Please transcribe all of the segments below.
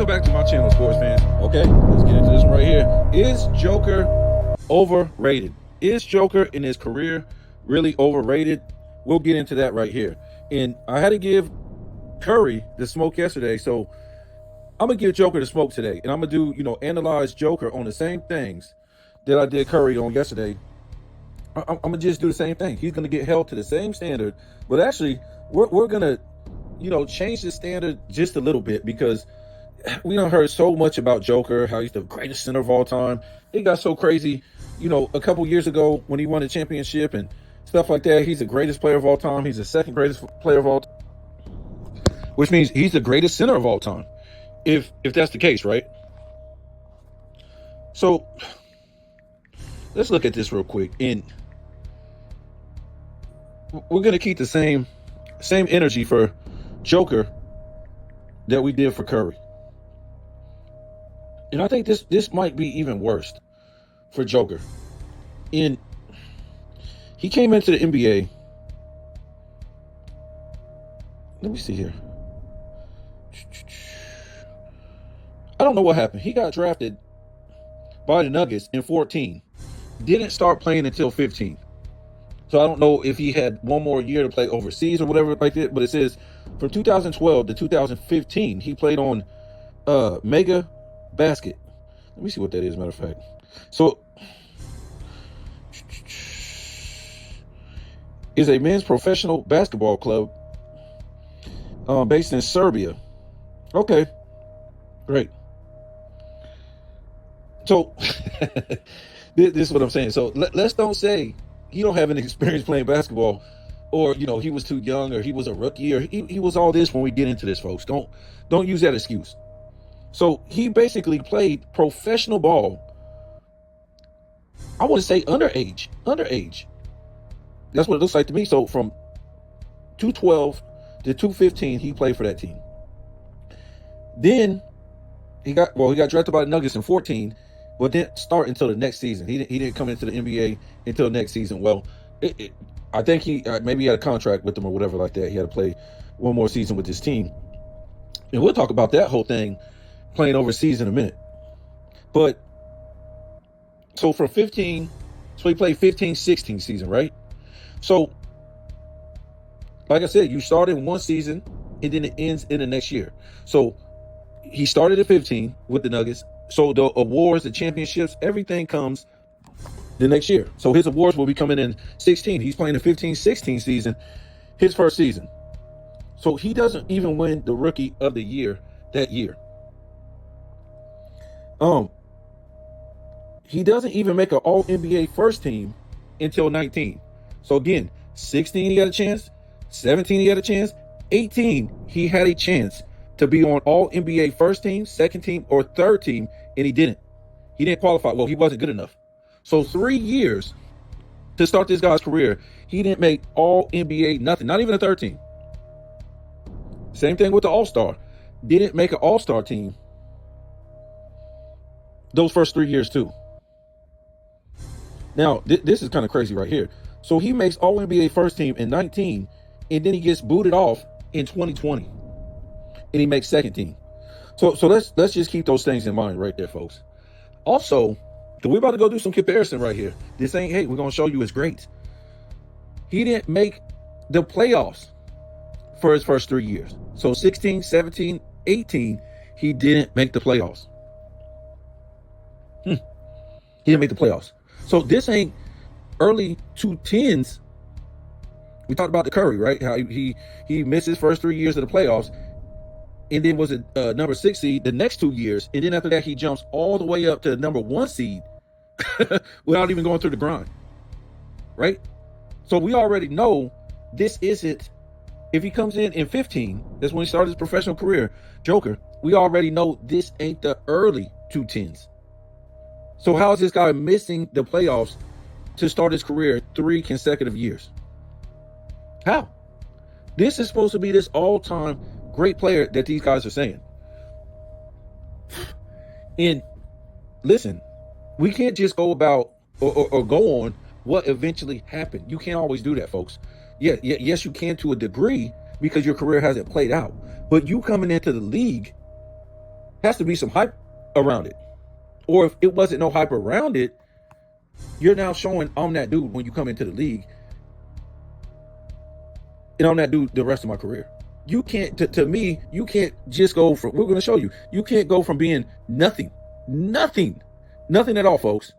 Welcome back to my channel, sports fans. Okay, let's get into this one right here. Is Joker overrated? Is Joker in his career really overrated? We'll get into that right here. And I had to give Curry the smoke yesterday, so I'm gonna give Joker the smoke today. And I'm gonna do, analyze Joker on the same things that I did Curry on yesterday. I'm gonna just do the same thing. He's gonna get held to the same standard, but actually, we're gonna, change the standard just a little bit, because we done heard so much about Joker, how he's the greatest center of all time. It got so crazy, a couple years ago when he won the championship and stuff like that. He's the greatest player of all time. He's the second greatest player of all time, which means he's the greatest center of all time, if that's the case, right? So let's look at this real quick, and we're gonna keep the same energy for Joker that we did for Curry. And I think this might be even worse for Joker. And he came into the NBA. Let me see here. I don't know what happened. He got drafted by the Nuggets in 14. Didn't start playing until 15. So I don't know if he had one more year to play overseas or whatever like that. But it says from 2012 to 2015, he played on Mega Basket. Let me see what that is, matter of fact. So is a men's professional basketball club based in Serbia. Okay, great. So this is what I'm saying. So let's don't say he don't have any experience playing basketball, or he was too young, or he was a rookie, or he was all this when we get into this, folks. Don't use that excuse. So he basically played professional ball. I want to say underage. That's what it looks like to me. So from 212 to 215, he played for that team. Then he got drafted by the Nuggets in 14, but didn't start until the next season. He didn't come into the NBA until next season. Well, I think he maybe he had a contract with them or whatever like that. He had to play one more season with this team, and we'll talk about that whole thing, playing overseas, in a minute. But so from 15, so he played 15-16 season, right? So like I said, you start in one season and then it ends in the next year. So he started at 15 with the Nuggets. So the awards, the championships, everything comes the next year. So his awards will be coming in 16. He's playing the 15-16 season, his first season. So he doesn't even win the Rookie of the Year that year. He doesn't even make an All-NBA first team until 19. So again, 16 he had a chance, 17 he had a chance, 18 he had a chance to be on All-NBA first team, second team, or third team, and he didn't. He didn't qualify. Well, he wasn't good enough. So 3 years to start this guy's career, he didn't make All-NBA nothing, not even a third team. Same thing with the All-Star. Didn't make an All-Star team those first 3 years too. Now, this is kind of crazy right here. So he makes All-NBA first team in 19, and then he gets booted off in 2020, and he makes second team. So let's just keep those things in mind right there, folks. Also, we're about to go do some comparison right here. This ain't hate. We're going to show you his greats. He didn't make the playoffs for his first 3 years. So 16, 17, 18, he didn't make the playoffs. He didn't make the playoffs. So this ain't early 2010s. We talked about the Curry, right? How he missed his first 3 years of the playoffs, and then was a number 6 seed the next 2 years, and then after that he jumps all the way up to the number 1 seed without even going through the grind, right? So we already know this isn't. If he comes in 15, that's when he started his professional career, Joker. We already know this ain't the early 2010s. So how is this guy missing the playoffs to start his career 3 consecutive years? How? This is supposed to be this all-time great player that these guys are saying. And listen, we can't just go about or go on what eventually happened. You can't always do that, folks. Yes, you can to a degree, because your career hasn't played out. But you coming into the league Has to be some hype around it. Or if it wasn't no hype around it, you're now showing I'm that dude when you come into the league. And I'm that dude the rest of my career. You can't, to me, you can't just go from, we're going to show you, you can't go from being nothing at all, folks,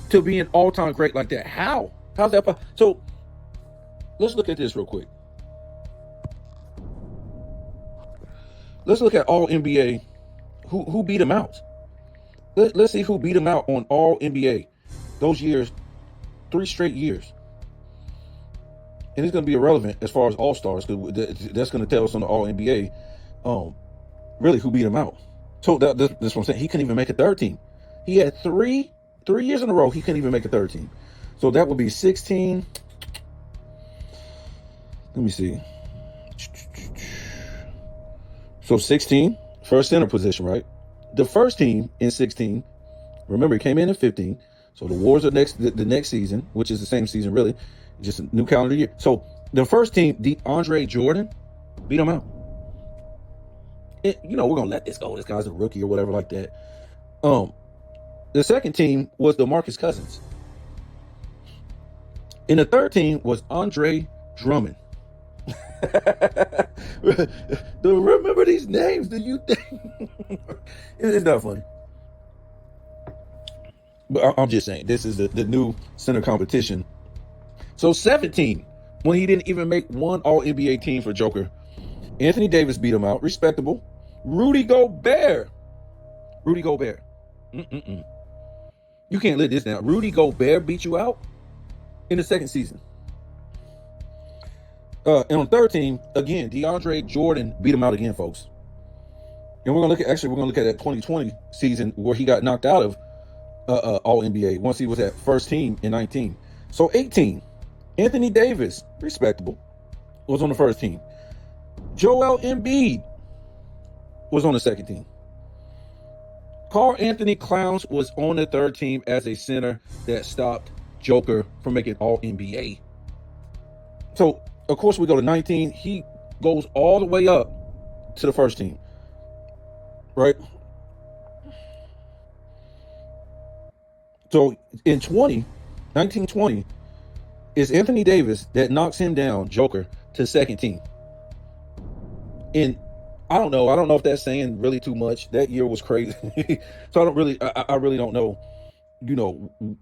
to being all-time great like that. How's that? So let's look at this real quick. Let's look at all NBA. Who beat him out? Let's see who beat him out on all NBA those years, 3 straight years. And it's going to be irrelevant as far as all-stars, because that's going to tell us on the all-NBA really who beat him out. So that's what I'm saying. He couldn't even make a third team. He had three years in a row he couldn't even make a third team. So that would be 16. Let me see. So 16, first center position, right? The first team in 16, remember, he came in 15. So the Wars are the next season, which is the same season, really. Just a new calendar year. So the first team, DeAndre Jordan, beat him out. We're going to let this go. This guy's a rookie or whatever like that. The second team was DeMarcus Cousins. And the third team was Andre Drummond. Remember these names? Do you think? It's not funny. But I'm just saying, this is the new center competition. So 17, when he didn't even make one All-NBA team for Joker, Anthony Davis beat him out. Respectable. Rudy Gobert. You can't let this down. Rudy Gobert beat you out in the second season. And on third team, again, DeAndre Jordan beat him out again, folks. And we're gonna look at that 2020 season where he got knocked out of All-NBA once he was at first team in 19. So 18, Anthony Davis, respectable, was on the first team. Joel Embiid was on the second team. Karl Anthony Towns was on the third team as a center that stopped Joker from making All-NBA. So, of course, we go to 19. He goes all the way up to the first team, right? So, in 1920, it's Anthony Davis that knocks him down, Joker, to second team. And I don't know if that's saying really too much. That year was crazy. So I really don't know,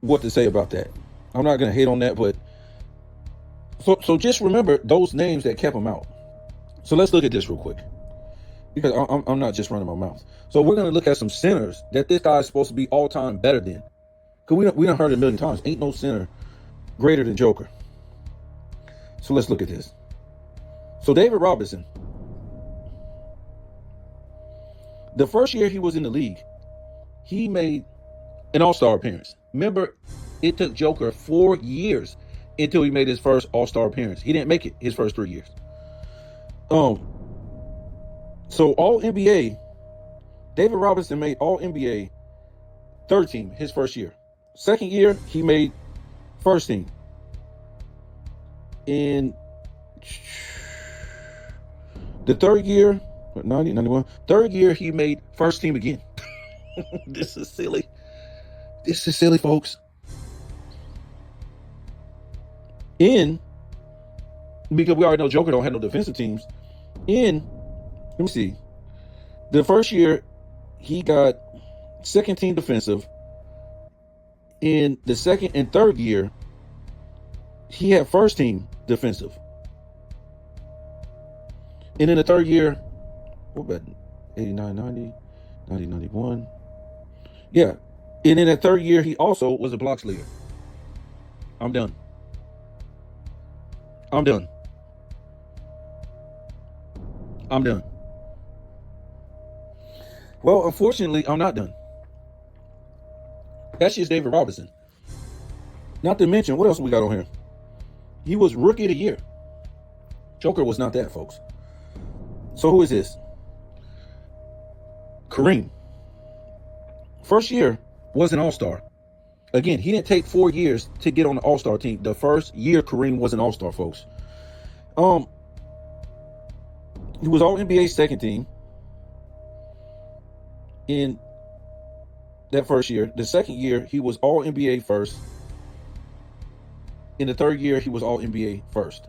what to say about that. I'm not going to hate on that, but so just remember those names that kept him out. So let's look at this real quick, because I'm not just running my mouth. So we're going to look at some centers that this guy is supposed to be all-time better than. Because we done heard it a million times. Ain't no center greater than Joker. So let's look at this. So David Robinson, the first year he was in the league, he made an all-star appearance. Remember, it took Joker 4 years until he made his first all-star appearance. He didn't make it his first 3 years. So All-NBA, David Robinson made All-NBA third team his first year. Second year, he made first team. In the third year, 90, 91, third year, he made first team again. This is silly. This is silly, folks. Because we already know Joker don't have no defensive teams. Let me see. The first year, he got second team defensive. In the second and third year, he had first team defensive. And in the third year, what about 89, 90, 90, 91? Yeah. And in the third year, he also was a blocks leader. I'm done. Well, unfortunately, I'm not done. That's just David Robinson. Not to mention, what else we got on here? He was rookie of the year. Joker was not that, folks. So who is this? Kareem. First year was an all-star. Again, he didn't take 4 years to get on the all-star team. The first year Kareem was an all-star, folks. He was All-NBA second team. in that first year. The second year, he was all NBA first. In the third year, he was all NBA first.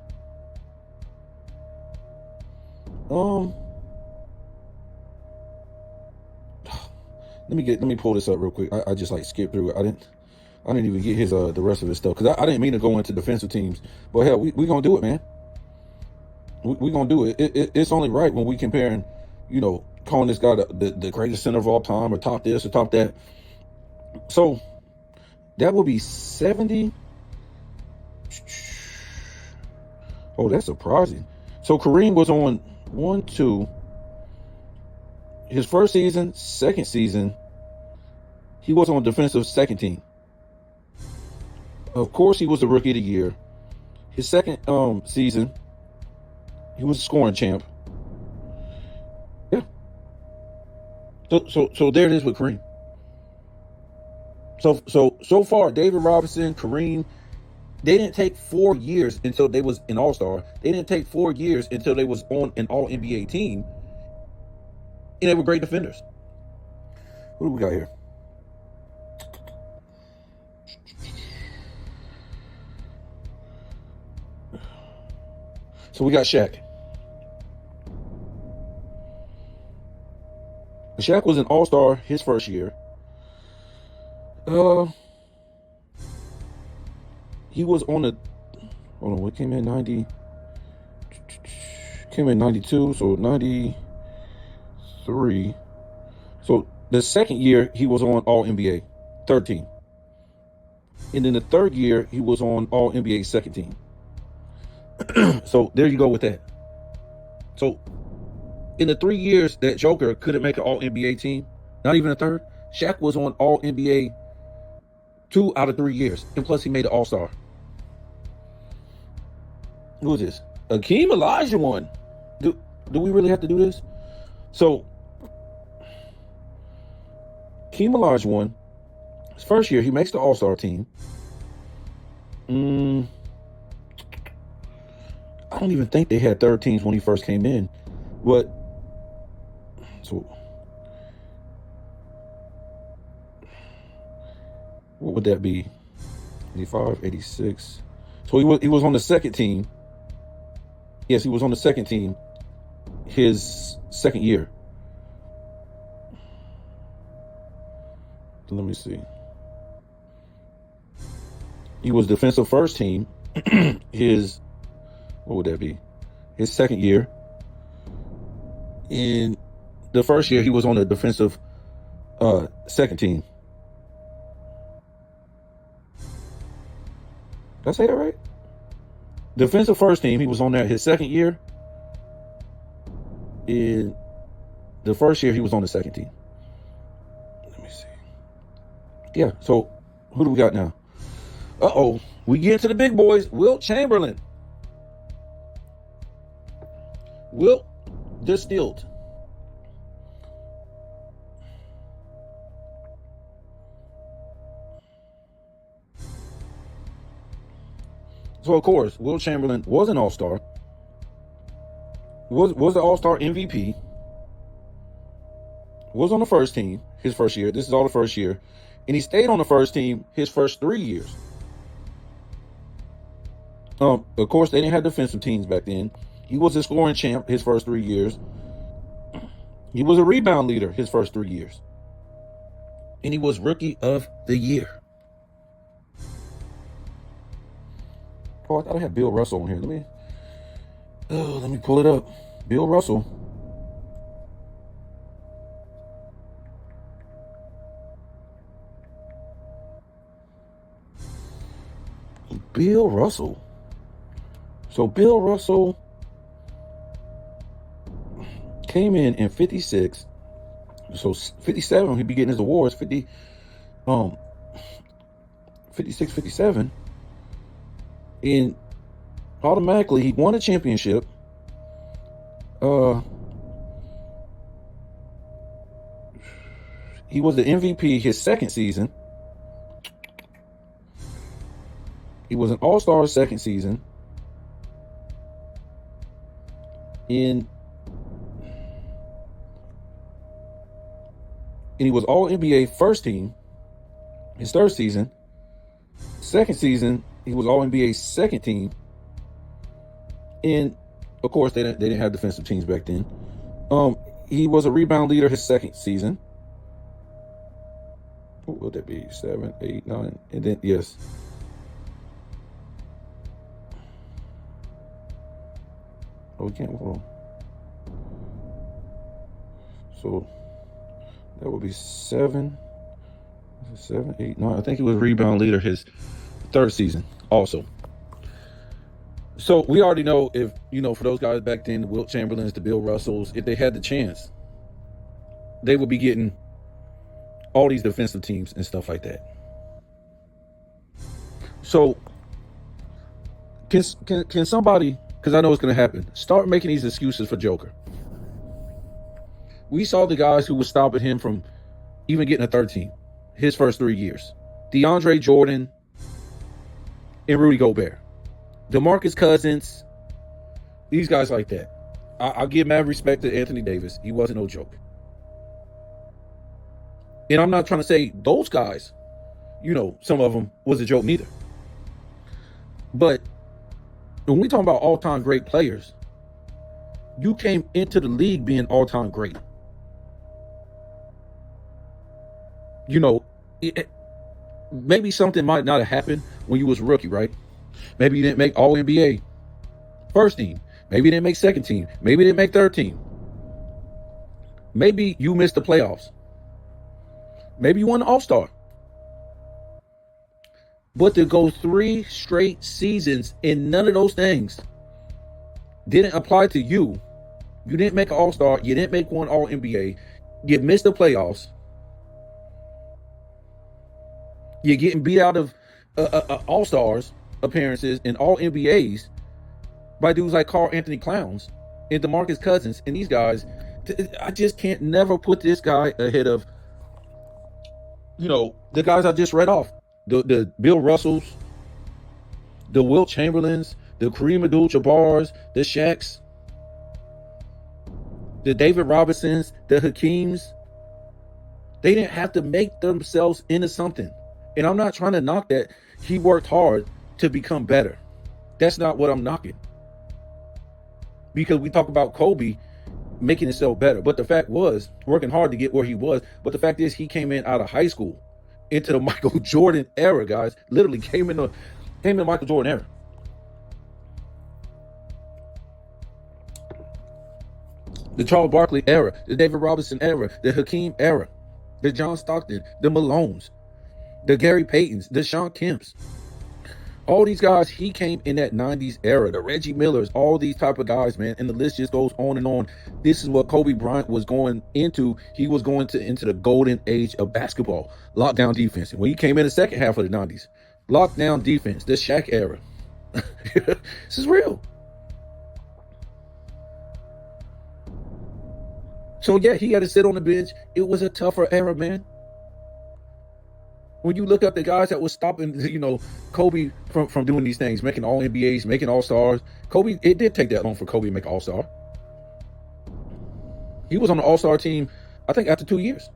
Let me pull this up real quick. I just like skipped through it. I didn't even get his the rest of his stuff because I didn't mean to go into defensive teams. But hell, we gonna do it, man. We gonna do it. It's only right when we comparing, calling this guy the greatest center of all time or top this or top that. So that would be 70. Oh, that's surprising. So Kareem was on 1, 2. His first season, second season, he was on defensive second team. Of course, he was the rookie of the year. His second season, he was a scoring champ. Yeah. So there it is with Kareem. So far, David Robinson, Kareem, they didn't take 4 years until they was an All-Star. They didn't take 4 years until they was on an All-NBA team. And they were great defenders. What do we got here? So we got Shaq. Shaq was an All-Star his first year. He was on the, hold on, what came in 90? Came in 92, so 93. So the second year he was on All NBA, third team. And then the third year he was on All NBA second team. So there you go with that. So in the 3 years that Joker couldn't make an All NBA team, not even a third, Shaq was on All NBA 2 out of 3 years, and plus he made an All-Star. Who is this? Akeem Olajuwon. Do we really have to do this? So Akeem Olajuwon, his first year, he makes the All-Star team. I don't even think they had third teams when he first came in. But so what would that be? 85, 86. So he was on the second team. Yes, he was on the second team his second year. Let me see. He was defensive first team his, what would that be? His second year. In the first year, he was on the defensive second team. Did I say that right? Defensive first team, he was on there his second year. In the first year, he was on the second team. Let me see. Yeah, so who do we got now? Uh-oh, we get into the big boys. Wilt Chamberlain. Wilt distilled. So of course, Wilt Chamberlain was an All-Star. Was the All-Star MVP. Was on the first team his first year. This is all the first year. And he stayed on the first team his first 3 years. Of course, they didn't have defensive teams back then. He was a scoring champ his first 3 years. He was a rebound leader his first 3 years. And he was Rookie of the Year. Oh, I thought I had Bill Russell on here. Let me pull it up. Bill Russell. Bill Russell. So Bill Russell came in 56. So 57, he'd be getting his awards. 56, 57. And automatically he won a championship. He was the MVP his second season. He was an All-Star second season. In And he was all NBA first team his third season. Second season, he was all NBA second team. And of course, they didn't have defensive teams back then. He was a rebound leader his second season. What would that be? 7, 8, 9, and then yes. Oh, we can't. Hold on. So that would be 7, 8, 9. I think he was rebound leader his third season also. So we already know, if for those guys back then, the Wilt Chamberlains, the Bill Russells, if they had the chance, they would be getting all these defensive teams and stuff like that. So can somebody, because I know it's going to happen, start making these excuses for Joker? We saw the guys who were stopping him from even getting a third team his first 3 years. DeAndre Jordan and Rudy Gobert. DeMarcus Cousins. These guys like that. I'll give mad respect to Anthony Davis. He wasn't no joke. And I'm not trying to say those guys, some of them was a joke neither. But when we talk about all-time great players, you came into the league being all-time great. Maybe something might not have happened when you was a rookie, right? Maybe you didn't make all NBA first team. Maybe you didn't make second team. Maybe you didn't make third team. Maybe you missed the playoffs. Maybe you won the All-Star. But to go 3 straight seasons and none of those things didn't apply to you. You didn't make an All-Star. You didn't make one All-NBA. You missed the playoffs. You're getting beat out of All-Stars appearances and All-NBAs by dudes like Karl Anthony Towns and DeMarcus Cousins and these guys. I just can't never put this guy ahead of, the guys I just read off. The Bill Russells, the Wilt Chamberlains, the Kareem Abdul-Jabbars, the Shaqs, the David Robinsons, the Hakeems. They didn't have to make themselves into something. And I'm not trying to knock that. He worked hard to become better. That's not what I'm knocking. Because we talk about Kobe making himself better. But the fact was, working hard to get where he was. But the fact is, he came in out of high school into the Michael Jordan era, guys. Literally came in the Michael Jordan era. The Charles Barkley era, the David Robinson era, the Hakeem era, the John Stockton, the Malones, the Gary Paytons, the Sean Kemps. All these guys, he came in that 90s era, the Reggie Millers, all these type of guys, man. And the list just goes on and on. This is what Kobe Bryant was going into. He was going into the golden age of basketball, lockdown defense. And when he came in the second half of the 90s, lockdown defense, the Shaq era. This is real. So, yeah, he had to sit on the bench. It was a tougher era, man. When you look up the guys that was stopping, Kobe from doing these things, making all NBAs, making All-Stars. Kobe, it did take that long for Kobe to make All-Star. He was on the All-Star team, I think, after 2 years.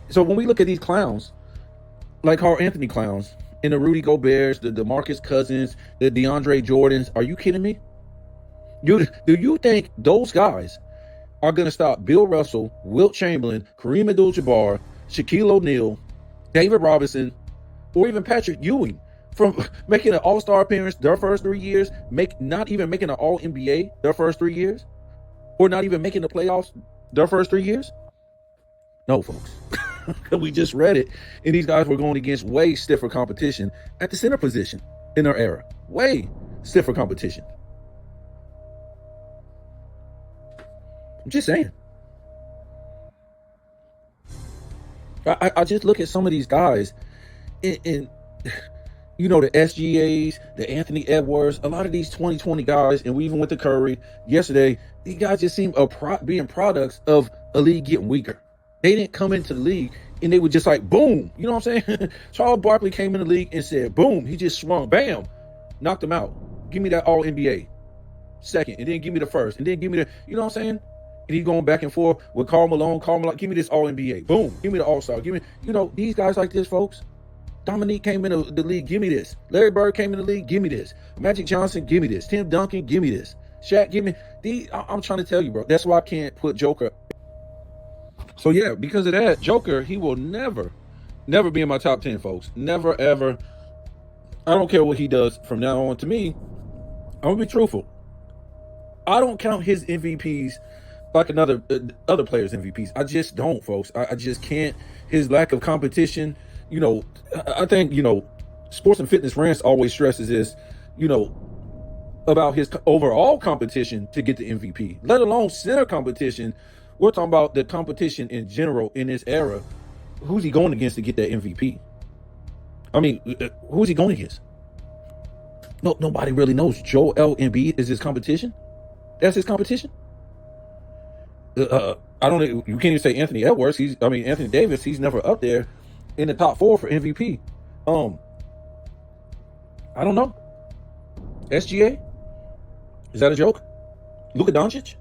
So when we look at these clowns, like Karl Anthony clowns, and the Rudy Goberts, the DeMarcus Cousins, the DeAndre Jordans, are you kidding me? Do you think those guys are going to stop Bill Russell, Wilt Chamberlain, Kareem Abdul-Jabbar, Shaquille O'Neal, David Robinson, or even Patrick Ewing from making an All-Star appearance their first 3 years, not even making an All-NBA their first 3 years, or not even making the playoffs their first 3 years? No, folks. We just read it, and these guys were going against way stiffer competition at the center position in their era. Way stiffer competition. I'm just saying. I just look at some of these guys and the SGAs, the Anthony Edwards, a lot of these 2020 guys, and we even went to Curry yesterday. These guys just seem being products of a league getting weaker. They didn't come into the league and they were just like, boom. You know what I'm saying? Charles Barkley came in the league and said, boom. He just swung, bam, knocked him out. Give me that All-NBA. second, and then give me the first, and then give me the, you know what I'm saying? And he's going back and forth with Karl Malone, give me this All-NBA. Boom, give me the All-Star. Give me, these guys like this, folks. Dominique came into the league, give me this. Larry Bird came in the league, give me this. Magic Johnson, give me this. Tim Duncan, give me this. Shaq, give me these. I'm trying to tell you, bro. That's why I can't put Joker. So yeah, because of that, Joker, he will never be in my top 10, folks. Never, ever. I don't care what he does from now on. To me, I'm gonna be truthful. I don't count his MVPs like other players' MVPs. I just don't, folks. I just can't. His lack of competition. I think Sports and Fitness Rants always stresses this. About his overall competition to get the MVP, let alone center competition. We're talking about the competition in general in this era. Who's he going against to get that MVP? I mean, who's he going against? No, nobody really knows. Joel Embiid is his competition. That's his competition. I don't know. You can't even say Anthony Edwards. Anthony Davis. He's never up there in the top 4 for MVP. I don't know. SGA. Is that a joke? Luka Doncic?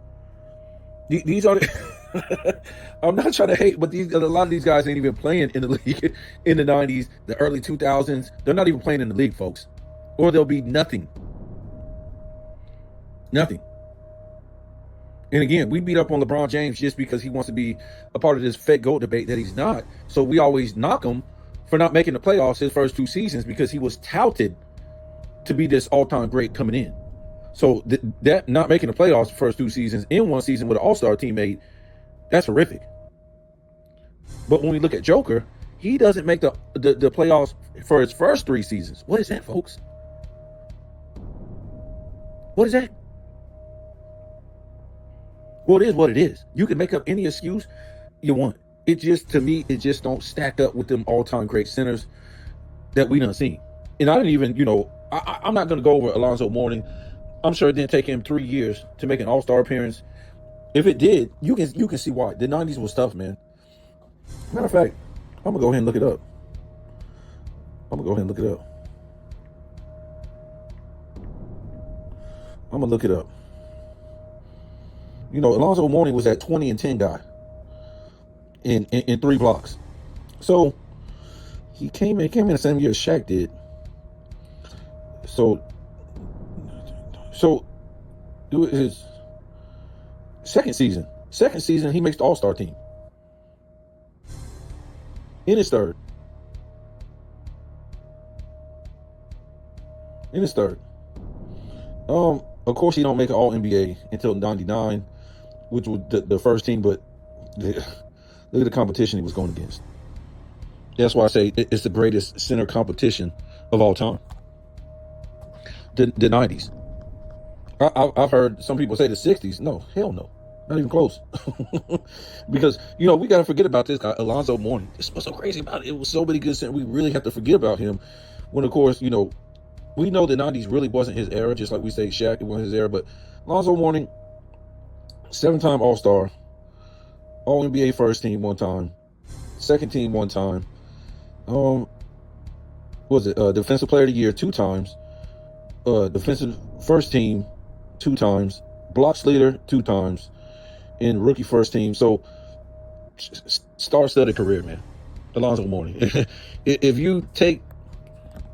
These are the I'm not trying to hate, but a lot of these guys ain't even playing in the league in the 90s, the early 2000s. They're not even playing in the league, folks. Or they'll be nothing. Nothing. And again, we beat up on LeBron James just because he wants to be a part of this fake GOAT debate that he's not. So we always knock him for not making the playoffs his first 2 seasons because he was touted to be this all-time great coming in. So that not making the playoffs the first 2 seasons in 1 season with an all-star teammate, that's horrific. But when we look at Joker, he doesn't make the playoffs for his first 3 seasons. What is that, folks? What is that? Well, it is what it is. You can make up any excuse you want. It just, to me, it just don't stack up with them all-time great centers that we done seen. And I didn't even, I'm not going to go over Alonzo Mourning. I'm sure it didn't take him 3 years to make an all-star appearance. If it did, you can see why. The 90s was tough, man. Matter of fact, I'm going to go ahead and look it up. Alonzo Mourning was that 20 and 10 guy in 3 blocks. So he came in the same year as Shaq did. So it was his second season. He makes the All-Star team. In his third. Of course, he don't make an All-NBA until 99, which was the first team, but look at the competition he was going against. That's why I say it's the greatest center competition of all time. The 90s. I've heard some people say the 60s. No, hell no. Not even close. Because, we got to forget about this guy, Alonzo Mourning. This is what's so crazy about it. It was so many good centers. We really have to forget about him. When, of course, we know the 90s really wasn't his era, just like we say Shaq, it wasn't his era. But Alonzo Mourning, 7-time All-Star, All-NBA first team 1 time, second team 1 time. Defensive Player of the Year 2 times, defensive first team 2 times, blocks leader 2 times, and rookie first team. So star-studded career, man. Alonzo Mourning. If you take,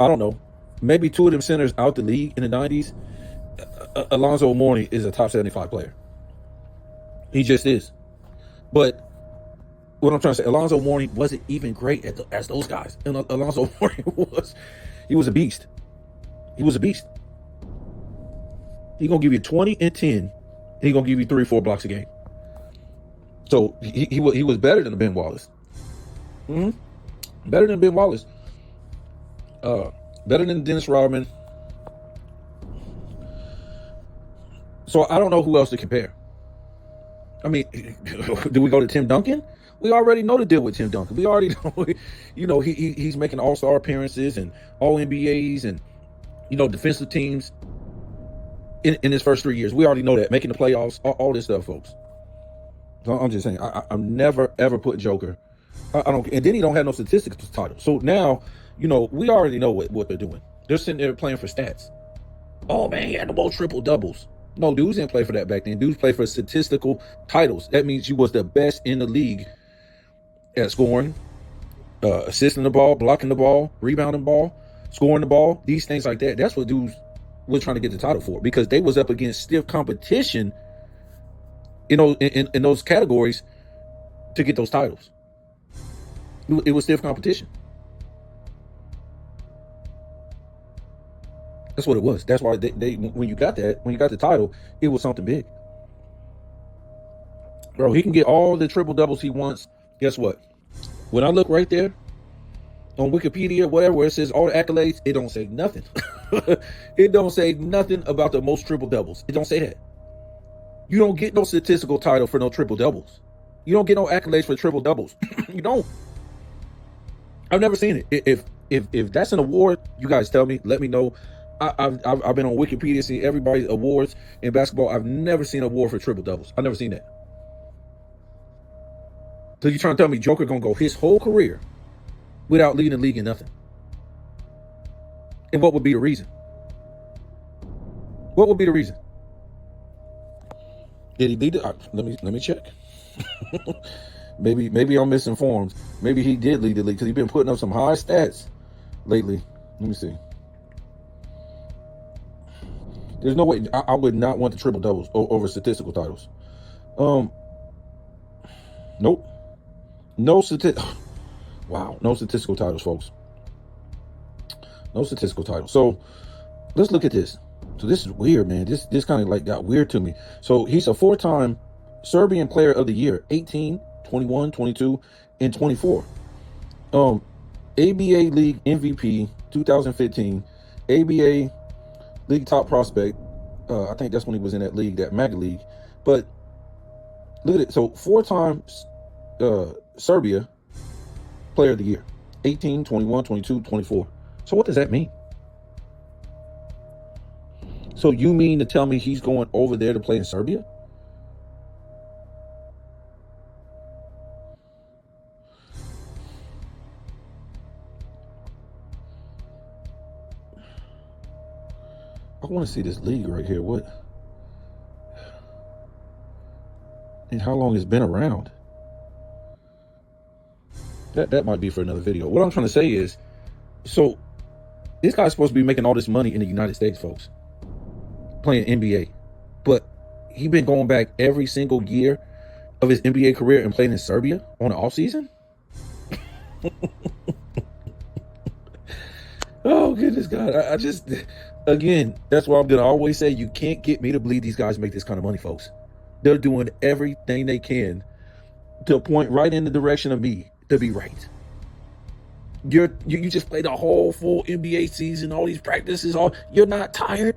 I don't know, maybe 2 of them centers out the league in the 90s, Alonzo Mourning is a top 75 player. He just is. But what I'm trying to say, Alonzo Mourning wasn't even great as those guys. And Alonzo Mourning he was a beast. He's going to give you 20 and 10. And he's going to give you 3 or 4 blocks a game. So he was better than Ben Wallace. Better than Ben Wallace. Better than Dennis Rodman. So I don't know who else to compare. I mean, do we go to Tim Duncan? We already know the deal with Tim Duncan. We already know, he's making all-star appearances and all-NBAs and, defensive teams in his first 3 years. We already know that. Making the playoffs, all this stuff, folks. So I'm just saying, I'm never, ever putting Joker. I don't, and then he don't have no statistics title. So now, we already know what they're doing. They're sitting there playing for stats. Oh, man, he had the most triple-doubles. No, dudes didn't play for that back then. Dudes play for statistical titles. That means you was the best in the league at scoring, assisting the ball, blocking the ball, rebounding the ball, scoring the ball, these things like that. That's what dudes was trying to get the title for, because they was up against stiff competition in those categories to get those titles. It was stiff competition. That's what it was. That's why they when you got the title, it was something big. Bro, he can get all the triple doubles he wants. Guess what? When I look right there on Wikipedia, whatever, where it says all the accolades, it don't say nothing. It don't say nothing about the most triple doubles. It don't say that. You don't get no statistical title for no triple doubles. You don't get no accolades for triple doubles. You don't. I've never seen it. If that's an award, you guys tell me. Let me know. I've been on Wikipedia seeing everybody's awards in basketball. I've never seen an award for triple doubles. I've never seen that. So you trying to tell me Joker gonna go his whole career without leading the league in nothing? And what would be the reason? What would be the reason? Did he lead it? Let me check. Maybe I'm misinformed. Maybe he did lead the league because he's been putting up some high stats lately. Let me see. There's no way I would not want the triple doubles over statistical titles. Nope. No Wow, no statistical titles, folks. No statistical titles. So let's look at this. So this is weird, man. This kind of like got weird to me. So he's a 4-time Serbian Player of the Year, 18, 21, 22, and 24. ABA League MVP 2015, ABA League Top Prospect. I think that's when he was in that league, that MAGA league. But look at it. So 4 times Serbia Player of the Year, 18, 21, 22, 24. So what does that mean? So you mean to tell me he's going over there to play in Serbia? I want to see this league right here. What? And how long it's been around? That might be for another video. What I'm trying to say is, so this guy's supposed to be making all this money in the United States, folks, playing NBA, but he been going back every single year of his NBA career and playing in Serbia on the off season. Oh goodness God! I just, again, that's why I'm gonna always say you can't get me to believe these guys make this kind of money, folks. They're doing everything they can to point right in the direction of me to be right. You just played a whole full NBA season, all these practices, you're not tired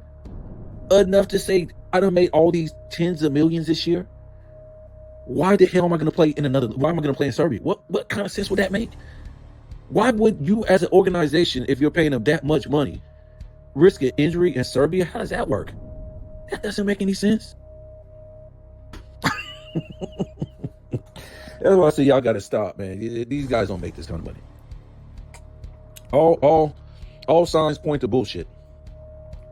enough to say I done made all these tens of millions this year. Why the hell am I gonna play in why am I gonna play in Serbia? What kind of sense would that make? Why would you as an organization, if you're paying them that much money, risk an injury in Serbia? How does that work? That doesn't make any sense. That's why I say y'all gotta stop, man. These guys don't make this kind of money. All signs point to bullshit.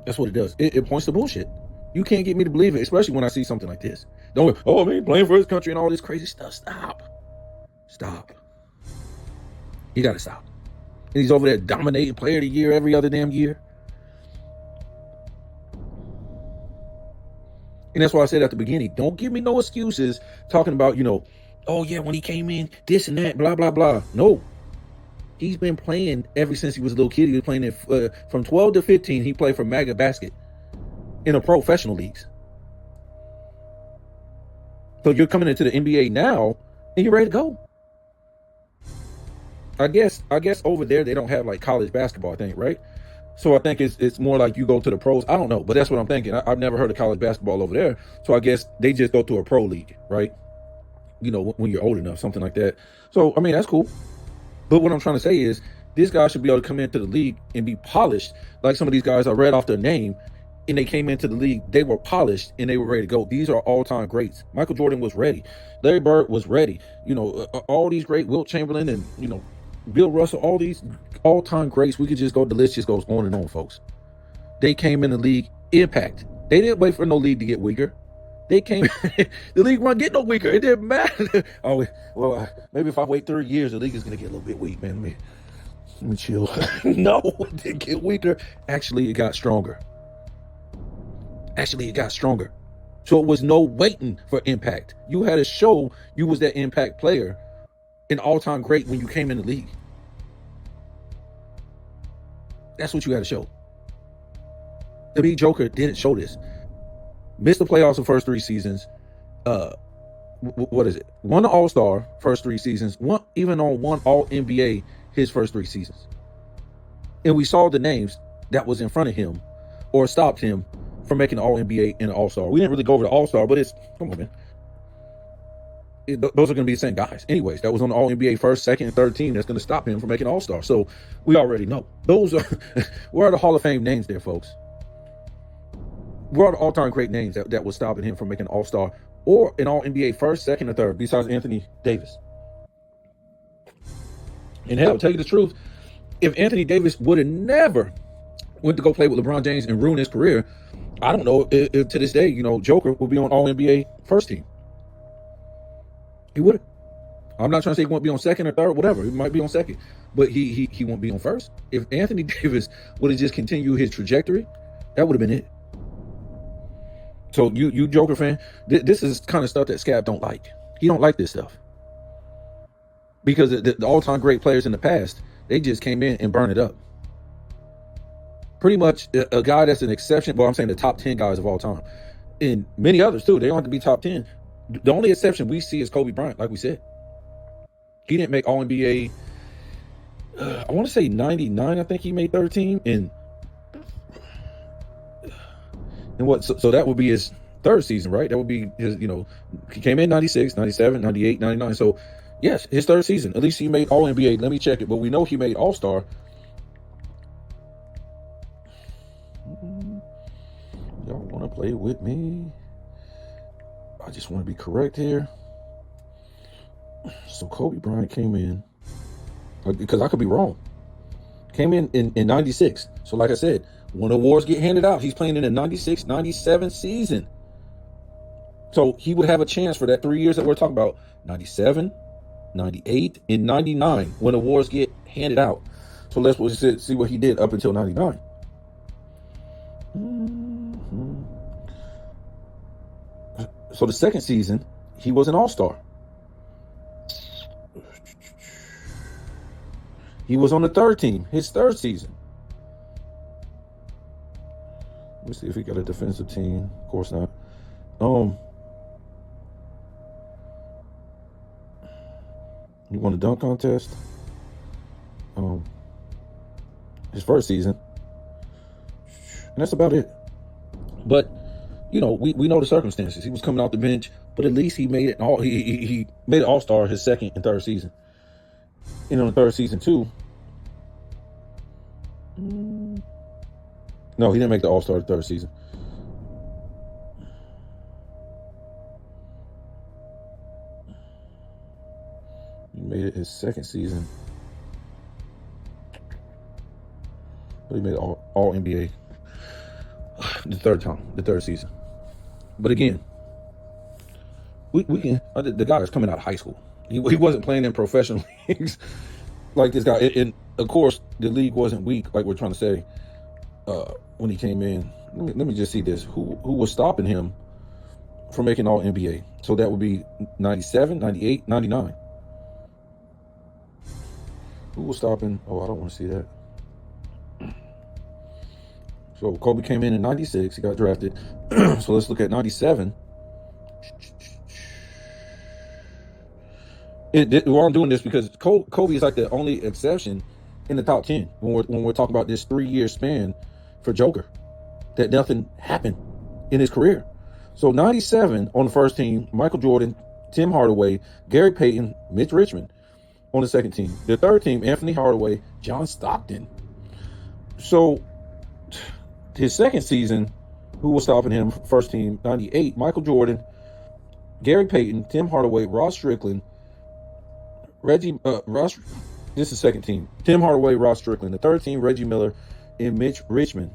That's what it does. It points to bullshit. You can't get me to believe it, especially when I see something like this. Don't go, oh man, playing for his country and all this crazy stuff. Stop. You gotta stop. And he's over there dominating Player of the Year every other damn year. And that's why I said at the beginning, don't give me no excuses talking about, oh yeah, when he came in, this and that, blah, blah, blah. No. He's been playing ever since he was a little kid. He was playing from 12 to 15. He played for MAGA Basket in the professional leagues. So you're coming into the NBA now and you're ready to go. I guess over there they don't have like college basketball, I think, right? So I think it's more like you go to the pros. I don't know, but that's what I'm thinking. I've never heard of college basketball over there. So I guess they just go to a pro league, right? When you're old enough, something like that. So, I mean, that's cool. But what I'm trying to say is this guy should be able to come into the league and be polished. Like some of these guys I read off their name and they came into the league, they were polished and they were ready to go. These are all-time greats. Michael Jordan was ready. Larry Bird was ready. All these great, Wilt Chamberlain and, Bill Russell, all these all-time greats. We could just go, the list just goes on and on, folks. They came in the league, impact. They didn't wait for no league to get weaker. They came. The league wasn't getting no weaker. It didn't matter. Oh well, maybe if I wait 3 years, the league is gonna get a little bit weak, man. Let me chill. No, it didn't get weaker. Actually, it got stronger. So it was no waiting for impact. You had to show you was that impact player, an all-time great when you came in the league. That's what you had to show. The big Joker didn't show this. Missed the playoffs the first 3 seasons. What is it? Won the All-Star first 3 seasons. One All-NBA his first 3 seasons. And we saw the names that was in front of him or stopped him from making the All-NBA and the All-Star. We didn't really go over the All-Star, but come on, man. Those are going to be the same guys. Anyways, that was on the All-NBA first, second, and third team that's going to stop him from making All-Star. So we already know. Those are, where are the Hall of Fame names there, folks? Where are the all-time great names that was stopping him from making All-Star or an All-NBA first, second, or third, besides Anthony Davis? And hell, tell you the truth, if Anthony Davis would have never went to go play with LeBron James and ruin his career, I don't know if to this day, Joker will be on All-NBA first team. He would have. I'm not trying to say he won't be on second or third, whatever. He might be on second, but he won't be on first. If Anthony Davis would have just continued his trajectory, that would have been it. So you Joker fan, this is kind of stuff that Scab don't like. He don't like this stuff. Because the all-time great players in the past, they just came in and burned it up. Pretty much a guy that's an exception, well, I'm saying the top 10 guys of all time. And many others too, they don't have to be top 10. The only exception we see is Kobe Bryant, like we said. He didn't make All-NBA, I want to say 99, I think he made 3rd team. And what, so that would be his 3rd season, right? That would be his, he came in 96, 97, 98, 99. So yes, his 3rd season. At least he made All-NBA. Let me check it. But we know he made All-Star. Y'all want to play with me? I just want to be correct here. So Kobe Bryant came in, because I could be wrong. Came in 96. So like I said, when awards get handed out, he's playing in the 96, 97 season. So he would have a chance for that 3 years that we're talking about, 97, 98, and 99, when awards get handed out. So let's see what he did up until 99. So the 2nd season, he was an All-Star. He was on the 3rd team, his 3rd season. Let me see if he got a defensive team. Of course not. He won the dunk contest. His 1st season. And that's about it. But we know the circumstances. He was coming off the bench, but at least he made it all. He made an All-Star his 2nd and 3rd season. And on the 3rd season too. No, he didn't make the All-Star the 3rd season. He made it his 2nd season. But he made all NBA the 3rd season. But again, we can. The guy is coming out of high school. He wasn't playing in professional leagues like this guy. And of course, the league wasn't weak, like we're trying to say, when he came in. Let me just see this. Who was stopping him from making All NBA? So that would be 97, 98, 99. Who was stopping? Oh, I don't want to see that. So Kobe came in 96. He got drafted. So let's look at 97. Well, I'm doing this because Kobe is like the only exception in the top 10 when we're talking about this 3-year span for Joker, that nothing happened in his career. So 97 on the 1st team, Michael Jordan, Tim Hardaway, Gary Payton, Mitch Richmond on the 2nd team. The 3rd team, Anthony Hardaway, John Stockton. So his 2nd season, who was stopping him? 1st team, 98, Michael Jordan, Gary Payton, Tim Hardaway, Ross Strickland, this is 2nd team. Tim Hardaway, Ross Strickland. The 3rd team, Reggie Miller and Mitch Richmond.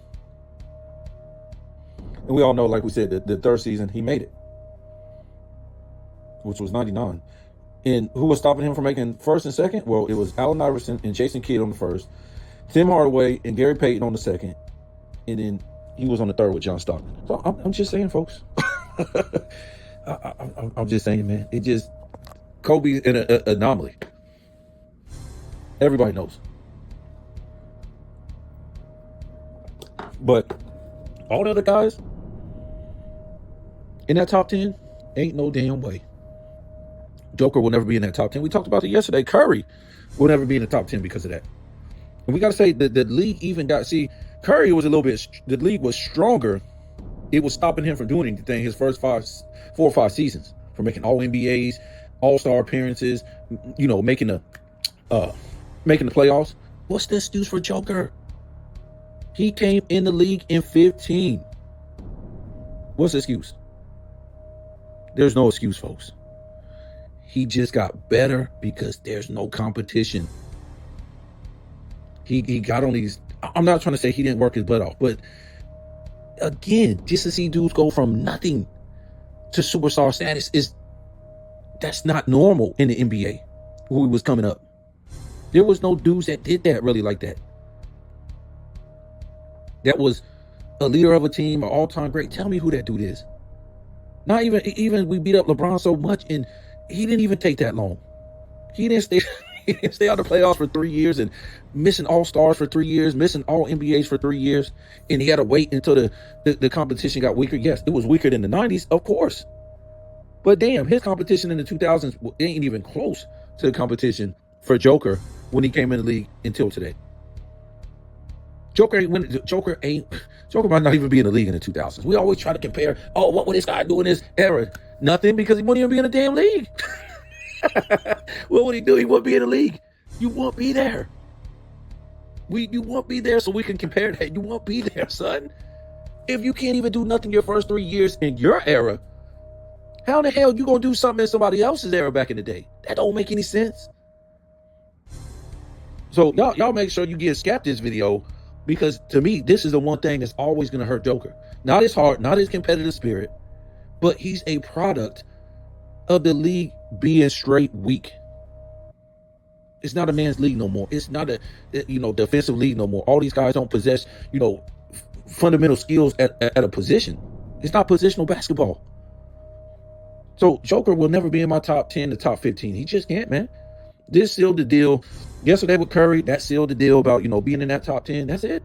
And And we all know, like we said, the third season, he made it, which was 99. And who was stopping him from making first and second? Well, it was Allen Iverson and Jason Kidd on the first, Tim Hardaway and Gary Payton on the second, and then he was on the third with John Stockton. So I'm just saying, folks. I'm just saying, man. It just, Kobe's an anomaly. Everybody knows. But all the other guys in that top 10, ain't no damn way. Joker will never be in that top 10. We talked about it yesterday. Curry will never be in the top 10 because of that. And we got to say that the league even got, see, Curry was a little bit, the league was stronger. It was stopping him from doing anything his first 4 or 5 seasons, from making all NBAs, all-star appearances, you know, making the playoffs. What's the excuse for Joker? He came in the league in 15. What's the excuse? There's no excuse, folks. He just got better because there's no competition. He got on these, I'm not trying to say he didn't work his butt off, but again, just to see dudes go from nothing to superstar status, that's not normal in the NBA who was coming up. There was no dudes that did that really like that. That was a leader of a team, an all-time great. Tell me who that dude is. Not even we beat up LeBron so much, and he didn't even take that long. He didn't stay out of the playoffs for 3 years and missing all-stars for 3 years, missing all NBAs for 3 years, and he had to wait until the competition got weaker. Yes, it was weaker than the 90s, of course. But damn, his competition in the 2000s ain't even close to the competition for Joker when he came in the league until today. Joker might not even be in the league in the 2000s. We always try to compare, oh, what would this guy do in this era? Nothing, because he wouldn't even be in the damn league. What would he do? He wouldn't be in the league. You won't be there. You won't be there, so we can compare that. You won't be there, son. If you can't even do nothing your first 3 years in your era, how in the hell you gonna do something in somebody else's era back in the day? That don't make any sense. So y'all make sure you give Scap this video, because to me, this is the one thing that's always gonna hurt Joker. Not his heart, not his competitive spirit, but he's a product of the league being straight weak. It's not a man's league no more. It's not a defensive league no more. All these guys don't possess fundamental skills at a position. It's not positional basketball. So Joker will never be in my top 10 to top 15. He just can't, man. This sealed the deal. Yesterday with Curry, that sealed the deal about being in that top 10. That's it.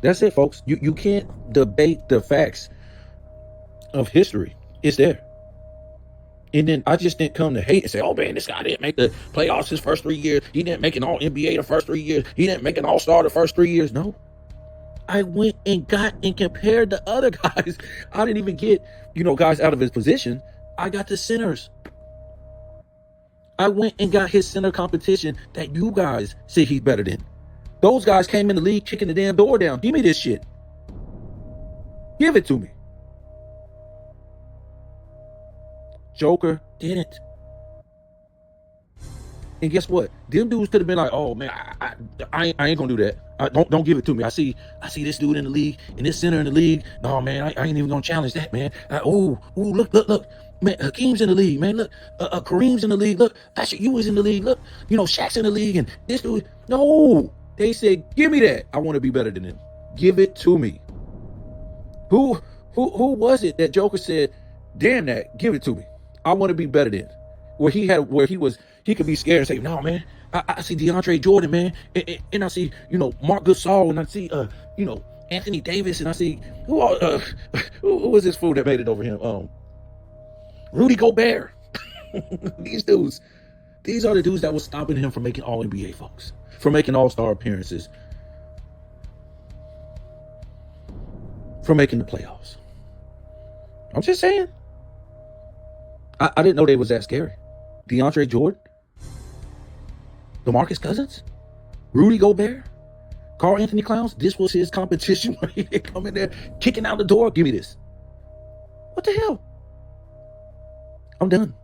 That's it, folks. You can't debate the facts of history. It's there. And then I just didn't come to hate and say, oh man, this guy didn't make the playoffs his first 3 years. He didn't make an all NBA the first 3 years. He didn't make an all-star the first 3 years. No. I went and got and compared the other guys. I didn't even get, guys out of his position. I got the centers. I went and got his center competition that you guys say he's better than. Those guys came in the league kicking the damn door down. Give me this shit. Give it to me. Joker didn't. And guess what? Them dudes could have been like, oh man, I ain't gonna do that. Don't give it to me. I see this dude in the league and this center in the league. No man, I ain't even gonna challenge that, man. Look. Man, Hakeem's in the league, man. Look, Kareem's in the league. Look, Patrick Ewing's in the league. Look, Shaq's in the league, and this dude. No, they said, give me that. I want to be better than him. Give it to me. Who was it that Joker said, damn that, give it to me. I want to be better than. Where he could be scared and say, no, man, I see DeAndre Jordan, man, and I see, Mark Gasol, and I see, Anthony Davis, and I see who was this fool that made it over him? Rudy Gobert. These dudes, these are the dudes that was stopping him from making all NBA, folks, from making all-star appearances, from making the playoffs. I'm just saying. I didn't know they was that scary. DeAndre Jordan, DeMarcus Cousins, Rudy Gobert, Karl Anthony Towns. This was his competition. He come in there kicking out the door. Give me this. What the hell? I'm done.